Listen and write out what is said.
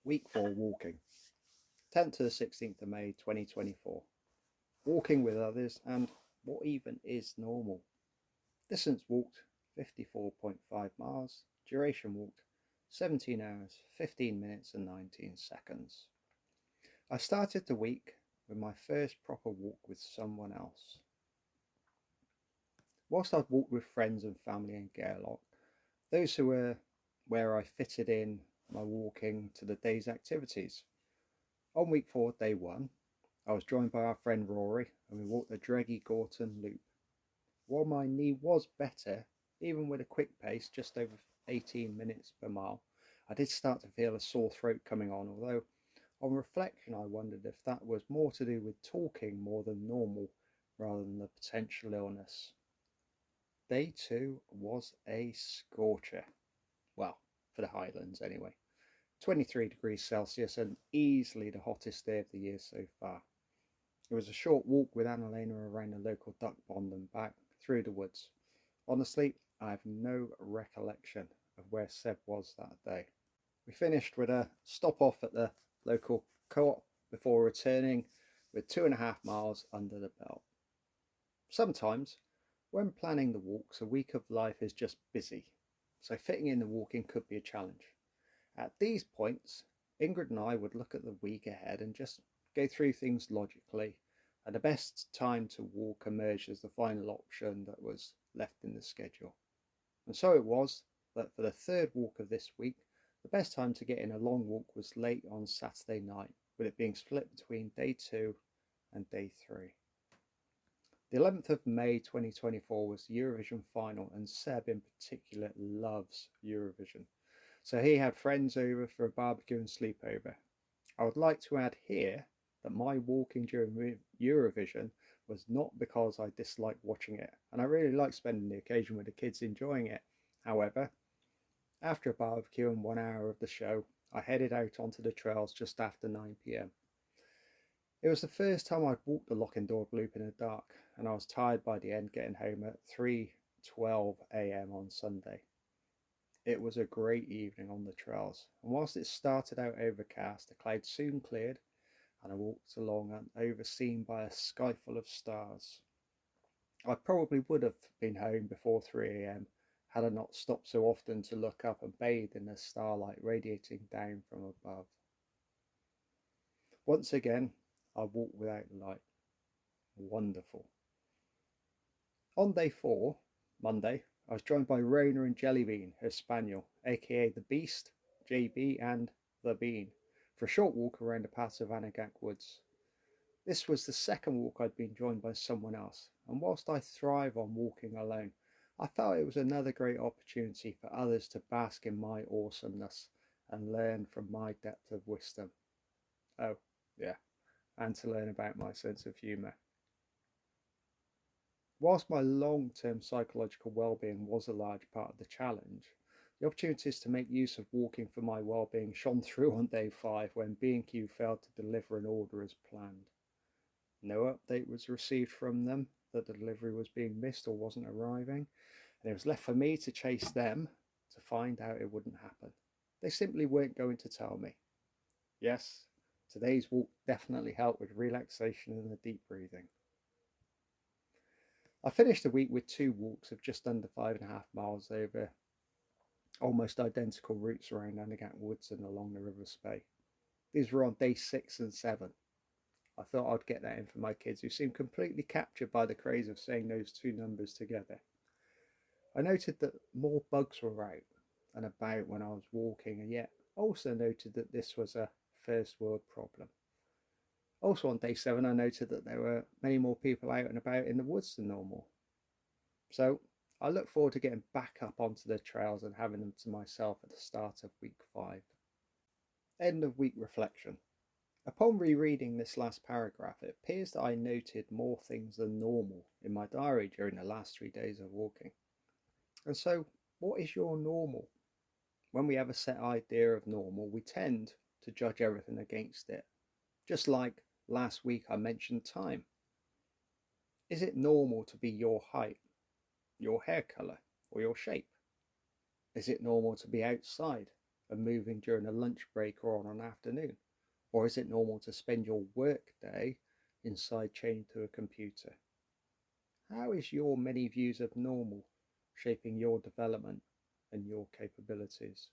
Week 4 walking, 10th to the 16th of May 2024. Walking with others and what even is normal. Distance walked 54.5 miles, duration walked 17 hours, 15 minutes and 19 seconds. I started the week with my first proper walk with someone else. Whilst I'd walked with friends and family in Gairloch, those who were where I fitted in my walking to the day's activities. On week 4, day 1, I was joined by our friend Rory and we walked the Dreggie-Gorton loop. While my knee was better, even with a quick pace just over 18 minutes per mile, I did start to feel a sore throat coming on, although on reflection I wondered if that was more to do with talking more than normal rather than the potential illness. Day 2 was a scorcher. Well, for the Highlands anyway. 23 degrees Celsius and easily the hottest day of the year so far. It was a short walk with Anna-Lena around the local duck pond and back through the woods. Honestly, I have no recollection of where Seb was that day. We finished with a stop off at the local Coop before returning with 2.5 miles under the belt. Sometimes, when planning the walks, a week of life is just busy, so fitting in the walking could be a challenge. At these points, Ingrid and I would look at the week ahead and just go through things logically, and the best time to walk emerged as the final option that was left in the schedule. And so it was that for the third walk of this week, the best time to get in a long walk was late on Saturday night, with it being split between day 2 and day 3. The 11th of May 2024 was the Eurovision final, and Seb in particular loves Eurovision. So he had friends over for a barbecue and sleepover. I would like to add here that my walking during Eurovision was not because I disliked watching it, and I really like spending the occasion with the kids enjoying it. However, after a barbecue and 1 hour of the show, I headed out onto the trails just after 9 p.m. It was the first time I'd walked the Loch-and-Dord loop in the dark, and I was tired by the end, getting home at 3:12 a.m. on Sunday. It was a great evening on the trails, and whilst it started out overcast, the clouds soon cleared and I walked along overseen by a sky full of stars. I probably would have been home before 3 a.m. had I not stopped so often to look up and bathe in the starlight radiating down from above. Once again, I walked without light. Wonderful. On day 4, Monday, I was joined by Rona and Jellybean, her spaniel, aka the Beast, JB and the Bean, for a short walk around the paths of Anna-Lena woods. This was the second walk I'd been joined by someone else, and whilst I thrive on walking alone, I felt it was another great opportunity for others to bask in my awesomeness and learn from my depth of wisdom. Oh, yeah, and to learn about my sense of humour. Whilst my long-term psychological well-being was a large part of the challenge, the opportunities to make use of walking for my well-being shone through on day 5 when B&Q failed to deliver an order as planned. No update was received from them that the delivery was being missed or wasn't arriving, and it was left for me to chase them to find out it wouldn't happen. They simply weren't going to tell me. Yes, today's walk definitely helped with relaxation and the deep breathing. I finished the week with 2 walks of just under 5.5 miles over almost identical routes around Anna-Lena woods and along the River Spey. These were on day 6 and 7. I thought I'd get that in for my kids, who seemed completely captured by the craze of saying those 2 numbers together. I noted that more bugs were out and about when I was walking, and yet also noted that this was a first world problem. Also on day 7, I noted that there were many more people out and about in the woods than normal. So I look forward to getting back up onto the trails and having them to myself at the start of week 5. End of week reflection. Upon rereading this last paragraph, it appears that I noted more things than normal in my diary during the last 3 days of walking. And so, what is your normal? When we have a set idea of normal, we tend to judge everything against it. Just like last week I mentioned time. Is it normal to be your height, your hair colour, or your shape? Is it normal to be outside, and moving during a lunch break or on an afternoon? Or is it normal to spend your work day inside chained to a computer? How is your many views of normal shaping your development and your capabilities?